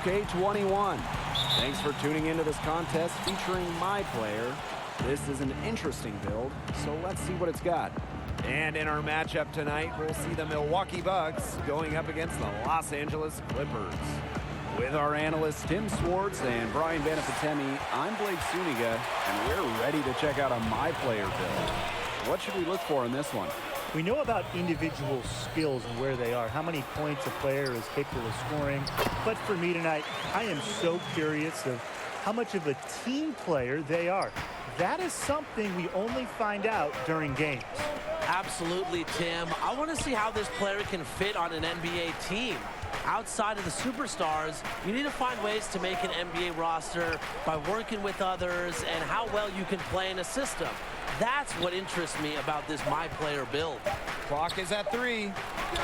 2K21. Thanks for tuning into this contest featuring my player. This is an interesting build, so let's see what it's got. And in our matchup tonight, we'll see the Milwaukee Bucks going up against the Los Angeles Clippers. With our analysts Tim Swartz and Brian Banafitemi, I'm Blake Suniga, and we're ready to check out a My Player build. What should we look for in this one? We know about individual skills and where they are, how many points a player is capable of scoring. But for me tonight, I am so curious of how much of a team player they are. That is something we only find out during games. Absolutely, Tim. I want to see how this player can fit on an NBA team. Outside of the superstars, you need to find ways to make an NBA roster by working with others and how well you can play in a system. That's what interests me about this My Player build. Clock is at 3.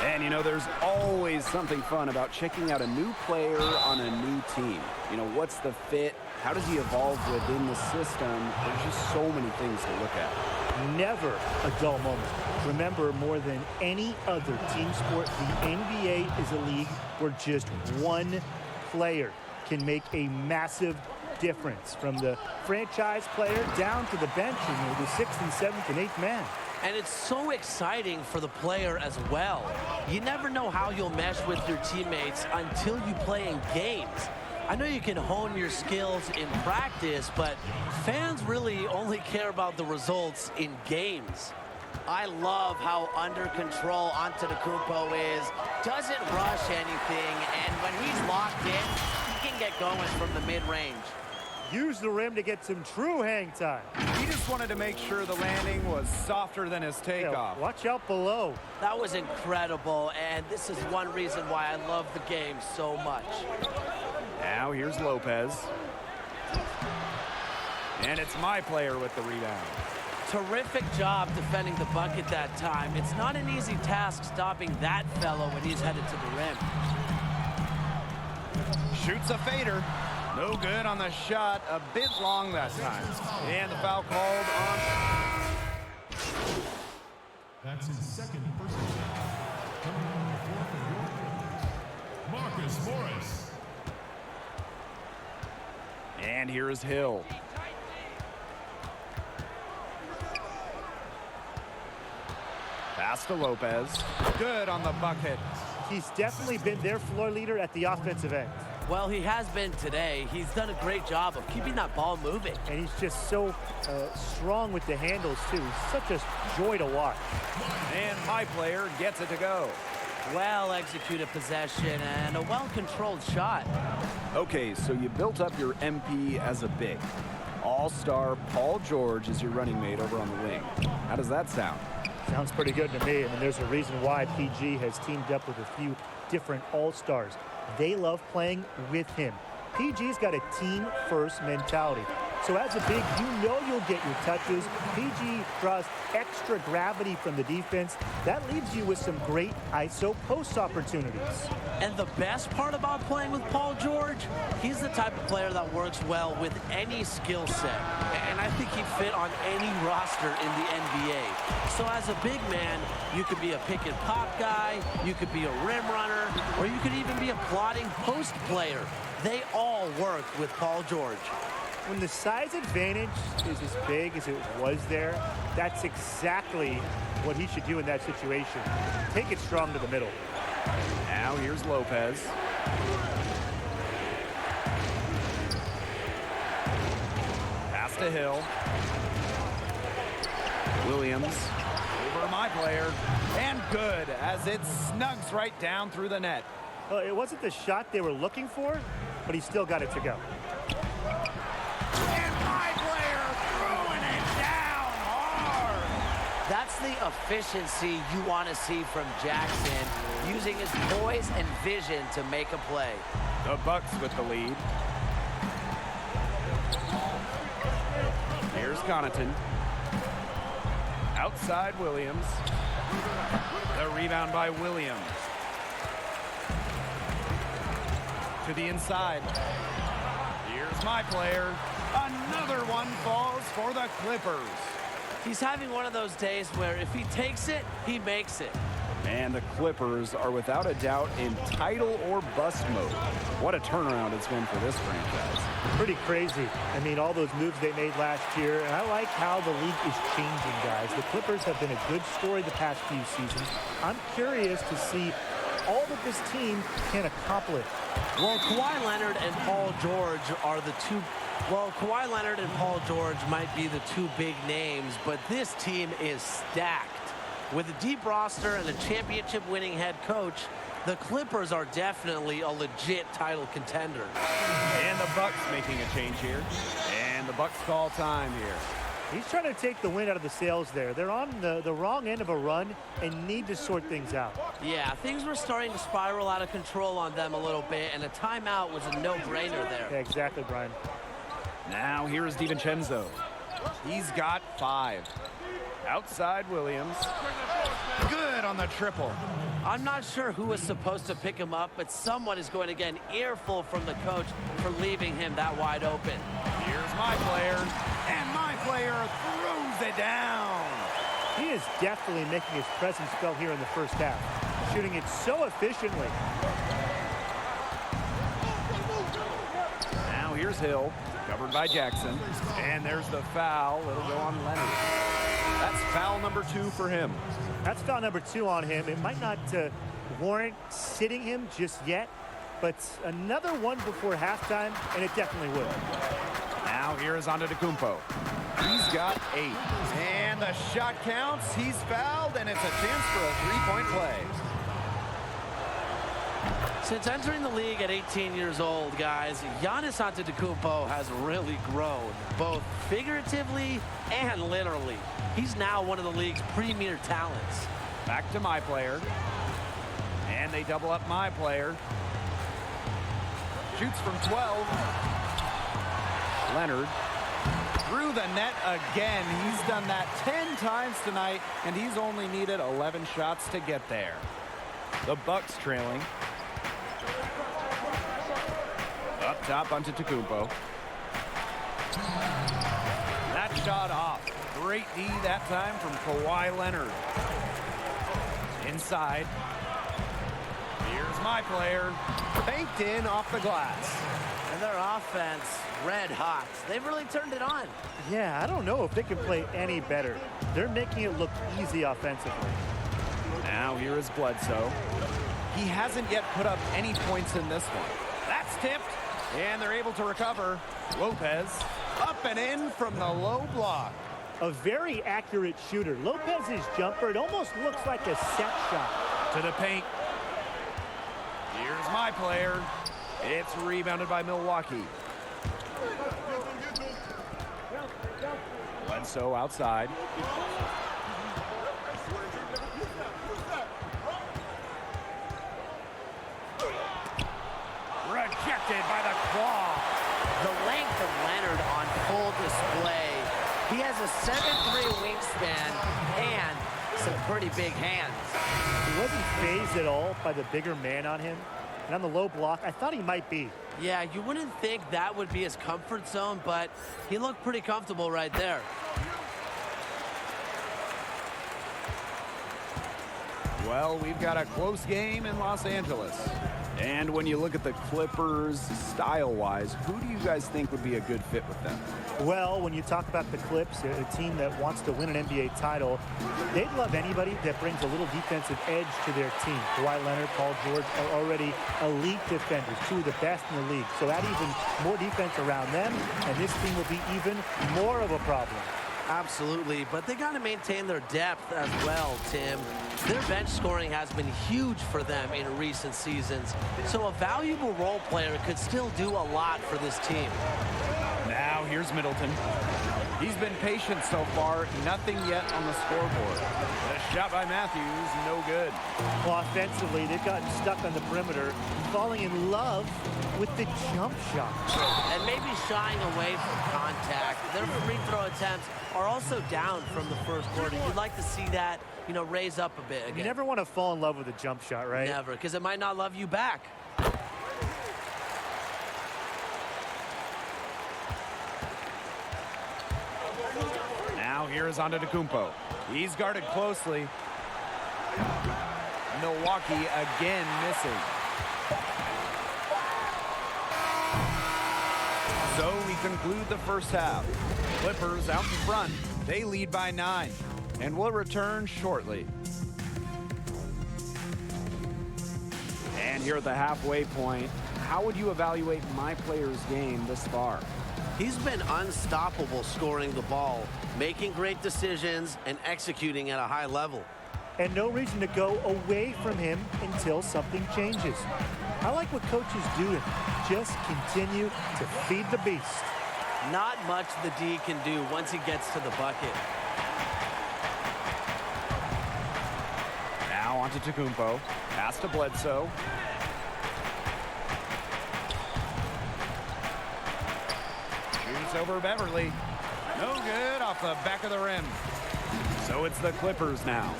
And, you know, there's always something fun about checking out a new player on a new team. You know, what's the fit? How does he evolve within the system? There's just so many things to look at. Never a dull moment. Remember, more than any other team sport, the NBA is a league where just one player can make a massive difference, from the franchise player down to the bench and the 6th and 7th and 8th man. And it's so exciting for the player as well. You never know how you'll mesh with your teammates until you play in games. I know you can hone your skills in practice, but fans really only care about the results in games. I love how under control Antetokounmpo is. Doesn't rush anything, and when he's locked in, he can get going from the mid-range. Use the rim to get some true hang time. He just wanted to make sure the landing was softer than his takeoff. Yeah, watch out below. That was incredible, and this is one reason why I love the game so much. Now here's Lopez. And it's My Player with the rebound. Terrific job defending the bucket that time. It's not an easy task stopping that fellow when he's headed to the rim. Shoots a fader. No good on the shot. A bit long that time. And the foul called on. That's his second personal foul. Coming on the floor for your Marcus Morris. And here is Hill. Pass to Lopez. Good on the bucket. He's definitely been their floor leader at the offensive end. Well, he has been today. He's done a great job of keeping that ball moving. And he's just so strong with the handles, too. He's such a joy to watch. And My Player gets it to go. Well-executed possession and a well-controlled shot. Okay, so you built up your MP as a big. All-star Paul George is your running mate over on the wing. How does that sound? Sounds pretty good to me. I mean, there's a reason why PG has teamed up with a few different all-stars. They love playing with him. PG's got a team-first mentality. So as a big, you know you'll get your touches. PG draws extra gravity from the defense. That leaves you with some great ISO post opportunities. And the best part about playing with Paul George, he's the type of player that works well with any skill set. And I think he'd fit on any roster in the NBA. So as a big man, you could be a pick and pop guy, you could be a rim runner, or you could even be a plotting post player. They all work with Paul George. When the size advantage is as big as it was there, that's exactly what he should do in that situation. Take it strong to the middle. Now here's Lopez. Pass to Hill. Williams over My Player. And good as it snugs right down through the net. Well, it wasn't the shot they were looking for, but he still got it to go. That's the efficiency you want to see from Jackson, using his poise and vision to make a play. The Bucks with the lead. Here's Connaughton. Outside Williams. The rebound by Williams. To the inside. Here's My Player. Another one falls for the Clippers. He's having one of those days where if he takes it, he makes it. And the Clippers are without a doubt in title or bust mode. What a turnaround it's been for this franchise. Pretty crazy. I mean, all those moves they made last year, and I like how the league is changing, guys. The Clippers have been a good story the past few seasons. I'm curious to see all that this team can accomplish. Well, Kawhi Leonard and Paul George are the two. Well, Kawhi Leonard and Paul George might be the two big names, but this team is stacked. With a deep roster and a championship-winning head coach, the Clippers are definitely a legit title contender. And the Bucks making a change here. And the Bucks call time here. He's trying to take the wind out of the sails there. They're on the wrong end of a run and need to sort things out. Yeah, things were starting to spiral out of control on them a little bit, and a timeout was a no-brainer there. Yeah, exactly, Brian. Now here's DiVincenzo. He's got 5. Outside Williams. Good on the triple. I'm not sure who was supposed to pick him up, but someone is going to get an earful from the coach for leaving him that wide open. Here's my player. And my player throws it down. He is definitely making his presence felt here in the first half, shooting it so efficiently. Now here's Hill, covered by Jackson. And there's the foul. It'll go on Leonard. That's foul number 2 for him. That's foul number 2 on him. It might not warrant sitting him just yet, but another one before halftime, and it definitely would. Now here is Antetokounmpo. He's got 8. And the shot counts. He's fouled, and it's a chance for a 3-point play. Since entering the league at 18 years old, guys, Giannis Antetokounmpo has really grown, both figuratively and literally. He's now one of the league's premier talents. Back to my player. And they double up my player. Shoots from 12. Leonard through the net again. He's done that 10 times tonight, and he's only needed 11 shots to get there. The Bucks trailing. Up top Antetokounmpo. That shot off. Great D that time from Kawhi Leonard. Inside. Here's my player. Banked in off the glass. And their offense, red hot. They've really turned it on. Yeah, I don't know if they can play any better. They're making it look easy offensively. Now here is Bledsoe. He hasn't yet put up any points in this one. That's tipped, and they're able to recover. Lopez up and in from the low block. A very accurate shooter. Lopez's jumper, it almost looks like a set shot. To the paint. Here's my player. It's rebounded by Milwaukee. Bledsoe outside. Rejected by the claw. The length of Leonard on full display. He has a 7'3" wingspan and some pretty big hands. He wasn't phased at all by the bigger man on him. And on the low block, I thought he might be. Yeah, you wouldn't think that would be his comfort zone, but he looked pretty comfortable right there. Well, we've got a close game in Los Angeles. And when you look at the Clippers style-wise, who do you guys think would be a good fit with them? Well, when you talk about the Clips, a team that wants to win an NBA title, they'd love anybody that brings a little defensive edge to their team. Kawhi Leonard, Paul George are already elite defenders, 2 of the best in the league. So add even more defense around them, and this team will be even more of a problem. Absolutely, but they got to maintain their depth as well, Tim. Their bench scoring has been huge for them in recent seasons, so a valuable role player could still do a lot for this team. Now here's Middleton. He's been patient so far, nothing yet on the scoreboard. The shot by Matthews, no good. Well, offensively, they've gotten stuck on the perimeter, falling in love with the jump shot. And maybe shying away from contact. Their free throw attempts are also down from the first quarter. You'd like to see that, you know, raise up a bit again. You never want to fall in love with a jump shot, right? Never, because it might not love you back. Now here is Antetokounmpo. He's guarded closely. Milwaukee again missing. So we conclude the first half. Clippers out in front. They lead by 9. And we'll return shortly. And here at the halfway point, how would you evaluate my player's game this far? He's been unstoppable scoring the ball, making great decisions, and executing at a high level. And no reason to go away from him until something changes. I like what coach is doing. Just continue to feed the beast. Not much the D can do once he gets to the bucket. Now on to Tacumpo. Pass to Bledsoe. Shoots over Beverly. No good off the back of the rim. So it's the Clippers now.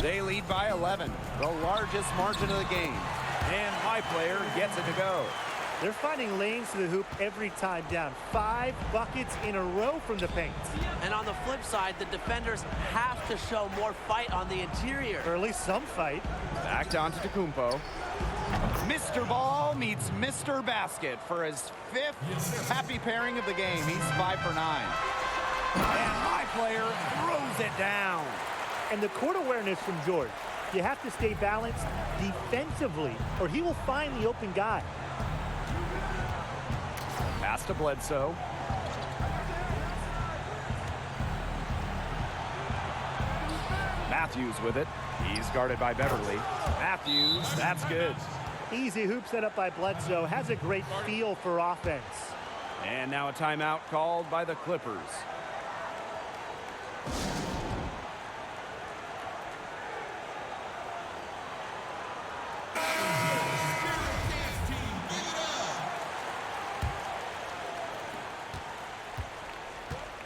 They lead by 11, the largest margin of the game. And my player gets it to go. They're finding lanes to the hoop every time down. 5 buckets in a row from the paint. And on the flip side, the defenders have to show more fight on the interior. Or at least some fight. Back down to Tacumpo. Mr. Ball meets Mr. Basket for his 5th happy pairing of the game. He's 5 for 9. And my player throws it down. And the court awareness from George. You have to stay balanced defensively, or he will find the open guy. Pass to Bledsoe. Matthews with it. He's guarded by Beverly. Matthews, that's good. Easy hoop set up by Bledsoe. Has a great feel for offense. And now a timeout called by the Clippers.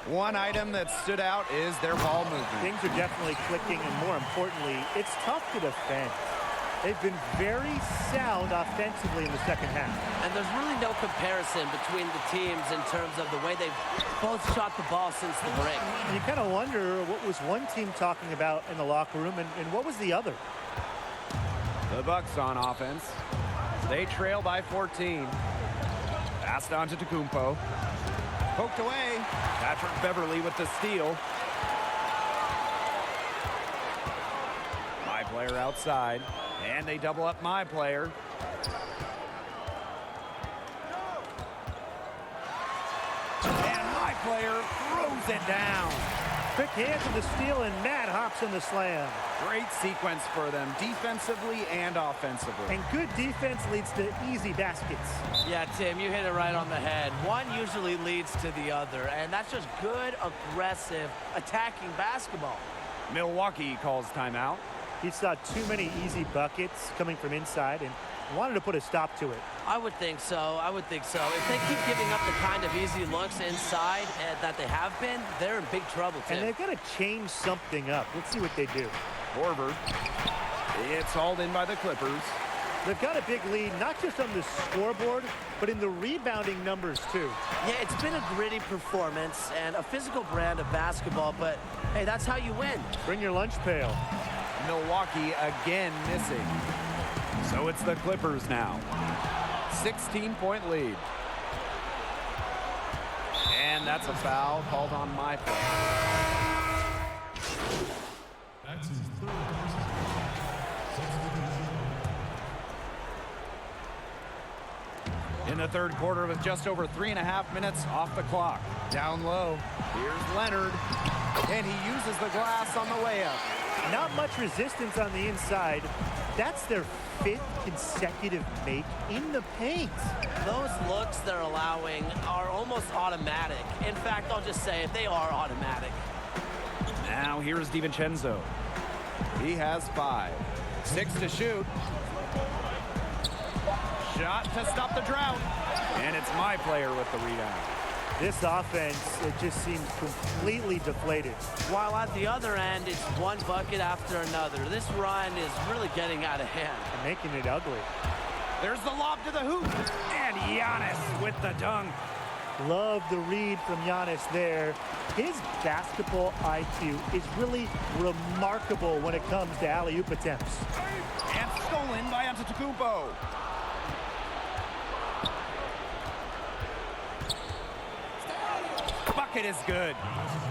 One item that stood out is their ball movement. Things are definitely clicking, and more importantly, it's tough to defend. They've been very sound offensively in the second half. And there's really no comparison between the teams in terms of the way they've both shot the ball since the break. You kind of wonder what was one team talking about in the locker room and what was the other. The Bucks on offense. They trail by 14. Passed on to Tacumpo. Poked away. Patrick Beverly with the steal. My player outside. And they double up my player. And my player throws it down. Quick hands on the steal, and Matt hops on the slam. Great sequence for them, defensively and offensively. And good defense leads to easy baskets. Yeah, Tim, you hit it right on the head. One usually leads to the other, and that's just good, aggressive, attacking basketball. Milwaukee calls timeout. He saw too many easy buckets coming from inside and wanted to put a stop to it. I would think so. I would think so. If they keep giving up the kind of easy looks inside that they have been, they're in big trouble, Tim. And they've got to change something up. Let's see what they do. Horford. It's hauled in by the Clippers. They've got a big lead, not just on the scoreboard, but in the rebounding numbers, too. Yeah, it's been a gritty performance and a physical brand of basketball, but, hey, that's how you win. Bring your lunch pail. Milwaukee again missing. So it's the Clippers now. 16-point lead. And that's a foul called on my play. That's his 3rd personal. 6 In the third quarter with just over 3.5 minutes off the clock. Down low. Here's Leonard. And he uses the glass on the layup. Not much resistance on the inside. That's their 5th consecutive make in the paint. Those looks they're allowing are almost automatic. In fact, I'll just say it, they are automatic. Now here's DiVincenzo. He has 5. 6 to shoot. Shot to stop the drought. And it's my player with the rebound. This offense, it just seems completely deflated. While at the other end, it's one bucket after another. This run is really getting out of hand. And making it ugly. There's the lob to the hoop. And Giannis with the dunk. Love the read from Giannis there. His basketball IQ is really remarkable when it comes to alley-oop attempts. Stolen by Antetokounmpo. Bucket is good.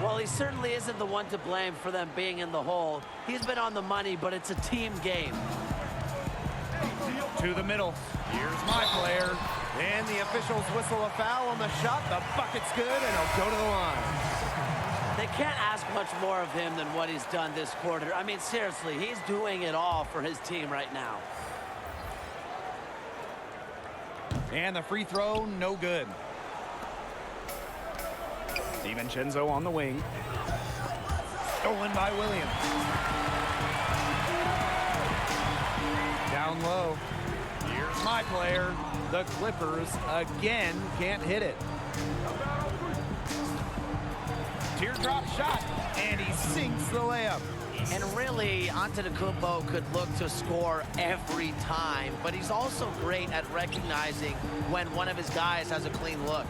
Well, he certainly isn't the one to blame for them being in the hole. He's been on the money, but it's a team game. To the middle. Here's my player. And the officials whistle a foul on the shot. The bucket's good, and he'll go to the line. They can't ask much more of him than what he's done this quarter. I mean, seriously, he's doing it all for his team right now. And the free throw, no good. DiVincenzo on the wing. Stolen by Williams. Down low. Here's my player. The Clippers again can't hit it. Teardrop shot, and he sinks the layup. And really, Antetokounmpo could look to score every time, but he's also great at recognizing when one of his guys has a clean look.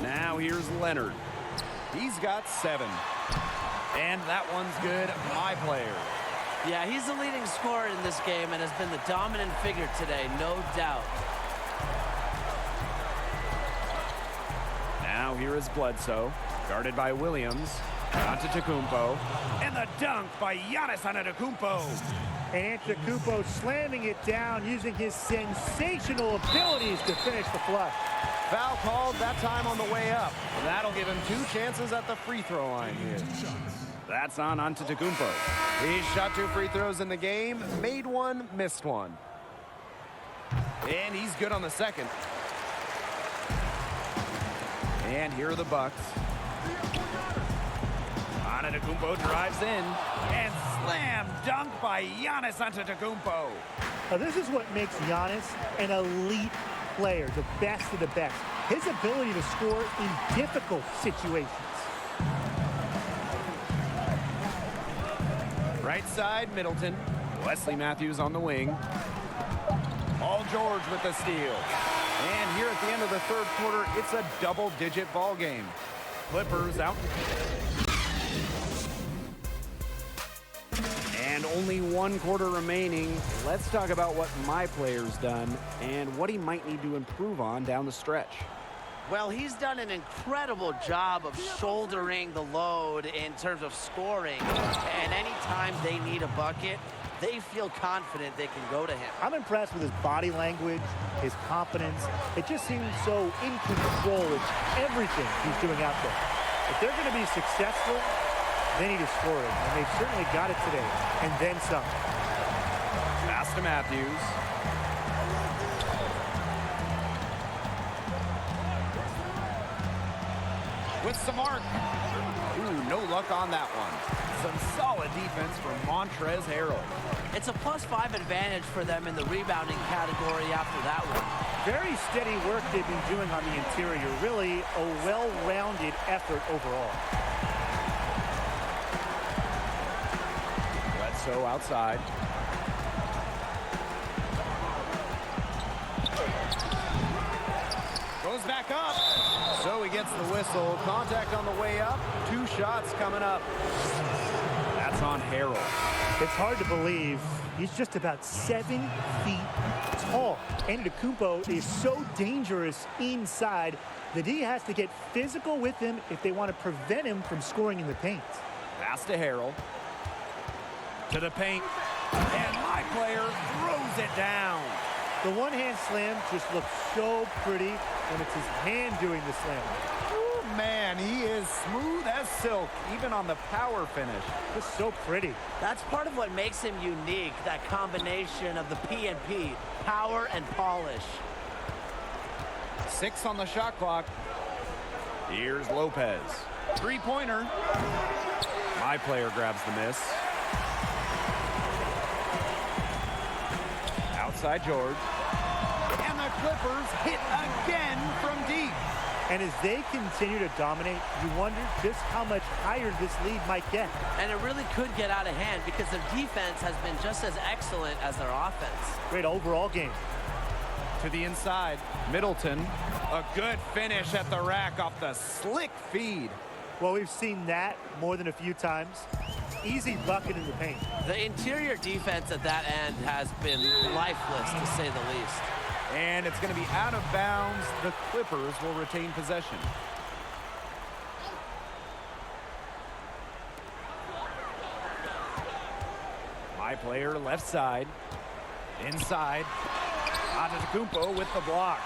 Now here's Leonard. He's got 7. And that one's good. My player. Yeah, he's the leading scorer in this game and has been the dominant figure today, no doubt. Now here is Bledsoe, guarded by Williams. Antetokounmpo. And the dunk by Giannis Antetokounmpo. And Antetokounmpo slamming it down, using his sensational abilities to finish the flush. Foul called, that time on the way up. That'll give him 2 chances at the free throw line here. That's on Antetokounmpo. He shot 2 free throws in the game, made 1, missed 1. And he's good on the second. And here are the Bucks. Antetokounmpo drives in and slam dunk by Giannis Antetokounmpo. Now, this is what makes Giannis an elite player, the best of the best. His ability to score in difficult situations. Right side, Middleton. Wesley Matthews on the wing. Paul George with the steal. And here at the end of the third quarter, it's a double-digit ball game. Clippers out. And only 1 quarter remaining. Let's talk about what my player's done and what he might need to improve on down the stretch. Well, he's done an incredible job of shouldering the load in terms of scoring. And anytime they need a bucket, they feel confident they can go to him. I'm impressed with his body language, his confidence. It just seems so in control of everything he's doing out there. If they're going to be successful, they need to score it. And they've certainly got it today. And then some. Pass to Matthews. With some arc. Ooh, no luck on that one. Some solid defense from Montrezl Harrell. It's a +5 advantage for them in the rebounding category after that one. Very steady work they've been doing on the interior. Really a well-rounded effort overall. Bledsoe outside. Goes back up. So he gets the whistle. Contact on the way up. 2 shots coming up. That's on Harrell. It's hard to believe he's just about 7 feet tall. Antetokounmpo is so dangerous inside that he has to get physical with him if they want to prevent him from scoring in the paint. Pass to Harrell. To the paint. And my player throws it down. The one-hand slam just looks so pretty when it's his hand doing the slam. Ooh, man, he is smooth as silk, even on the power finish. Just so pretty. That's part of what makes him unique, that combination of the P&P, power and polish. 6 on the shot clock. Here's Lopez. 3-pointer. My player grabs the miss. Outside George. And the Clippers hit again from deep. And as they continue to dominate, you wonder just how much higher this lead might get. And it really could get out of hand because their defense has been just as excellent as their offense. Great overall game. To the inside, Middleton. A good finish at the rack off the slick feed. Well, we've seen that more than a few times. easy bucket in the paint. The interior defense at that end has been lifeless, to say the least. And it's going to be out of bounds. The Clippers will retain possession. My player left side. Inside. Antetokounmpo with the block.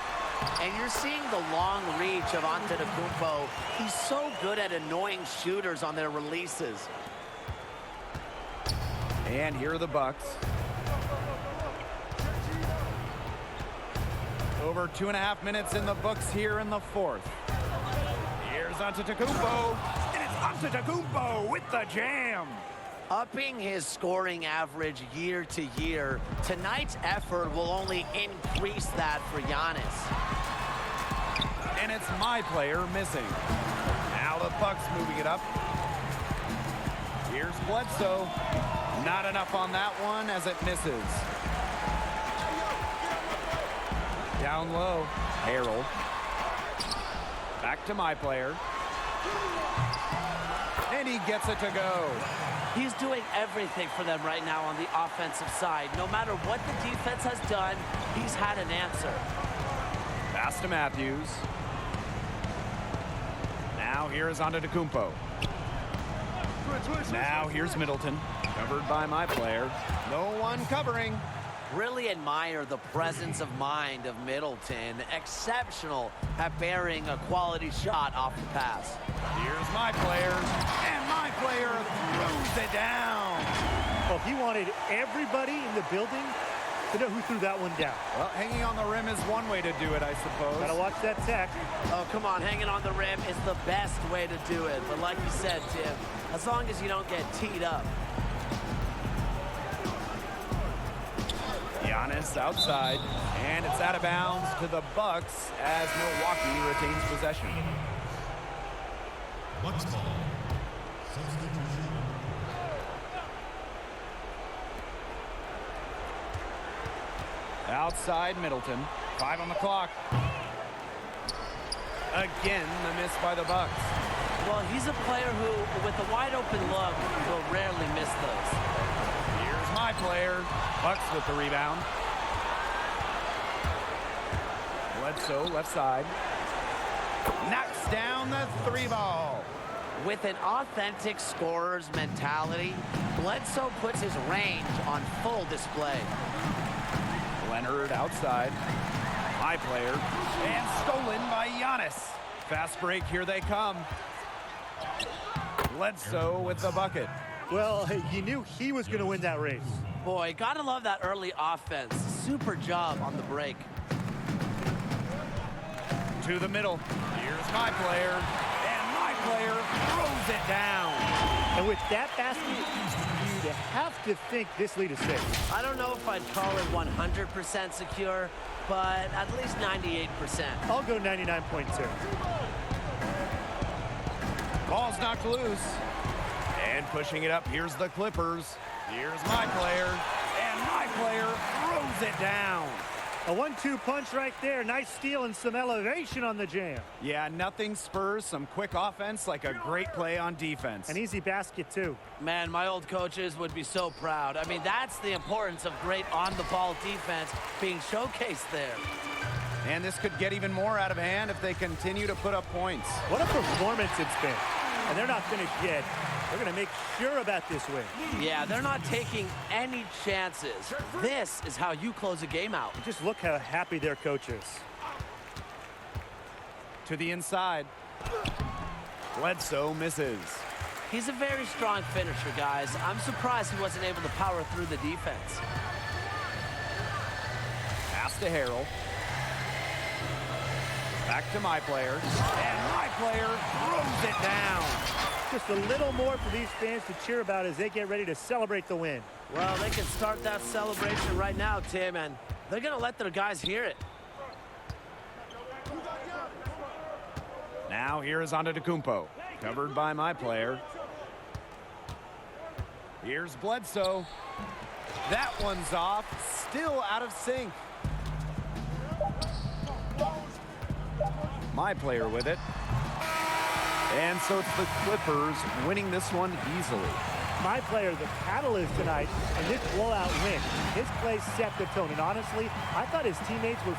And you're seeing the long reach of Antetokounmpo. He's so good at annoying shooters on their releases. And here are the Bucks. Over 2.5 minutes in the books here in the fourth. Here's Antetokounmpo. And it's Antetokounmpo with the jam. Upping his scoring average year to year, tonight's effort will only increase that for Giannis. And it's my player missing. Now the Bucks moving it up. Here's Bledsoe. Not enough on that one as it misses. Down low, Harrell. Back to my player. And he gets it to go. He's doing everything for them right now on the offensive side. No matter what the defense has done, he's had an answer. Pass to Matthews. Now here's Antetokounmpo. Now here's Middleton. Covered by my player. No one covering. Really admire the presence of mind of Middleton. Exceptional at bearing a quality shot off the pass. Here's my player. And my player throws it down. Well, he wanted everybody in the building to know who threw that one down. Well, hanging on the rim is one way to do it, I suppose. Gotta watch that tech. Oh, come on, hanging on the rim is the best way to do it. But like you said, Tim, as long as you don't get teed up. Giannis outside, and it's out of bounds to the Bucks as Milwaukee retains possession. Bucks ball. Substitution. Outside Middleton, 5 on the clock. Again, the miss by the Bucks. Well, he's a player who, with a wide open look, will rarely miss those. Here's my player. Bucks with the rebound. Bledsoe left side. Knocks down the 3 ball. With an authentic scorer's mentality, Bledsoe puts his range on full display. Leonard outside. My player. And stolen by Giannis. Fast break, here they come. Bledsoe with the bucket. Well, you knew he was going to win that race. Boy, gotta love that early offense. Super job on the break. To the middle. Here's my player. And my player throws it down. And with that basket, you'd have to think this lead is safe. I don't know if I'd call it 100% secure, but at least 98%. I'll go 99.2. Ball's knocked loose. And pushing it up, here's the Clippers. Here's my player. And my player throws it down. A 1-2 punch right there. Nice steal and some elevation on the jam. Yeah, nothing spurs some quick offense like a great play on defense. An easy basket, too. Man, my old coaches would be so proud. I mean, that's the importance of great on-the-ball defense being showcased there. And this could get even more out of hand if they continue to put up points. What a performance it's been. And they're not finished yet. They're going to make sure about this win. Yeah, they're not taking any chances. This is how you close a game out. Just look how happy their coach is. To the inside. Bledsoe misses. He's a very strong finisher, guys. I'm surprised he wasn't able to power through the defense. Pass to Harrell. Back to my player. And my player throws it down. Just a little more for these fans to cheer about as they get ready to celebrate the win. Well, they can start that celebration right now, Tim, and they're going to let their guys hear it. Now here is Antetokounmpo, covered by my player. Here's Bledsoe. That one's off, still out of sync. My player with it. And so it's the Clippers winning this one easily. My player, the catalyst tonight, and this blowout win. His play set the tone, and honestly, I thought his teammates were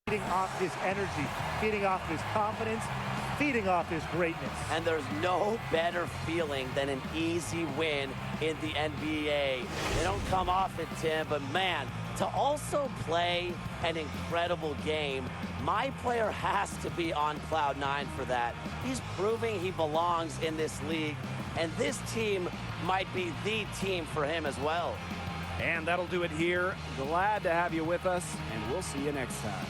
feeding off his energy, feeding off his confidence, feeding off his greatness. And there's no better feeling than an easy win in the NBA. They don't come often, Tim, but man, to also play an incredible game, my player has to be on cloud 9 for that. He's proving he belongs in this league, and this team might be the team for him as well. And that'll do it here. Glad to have you with us, and we'll see you next time.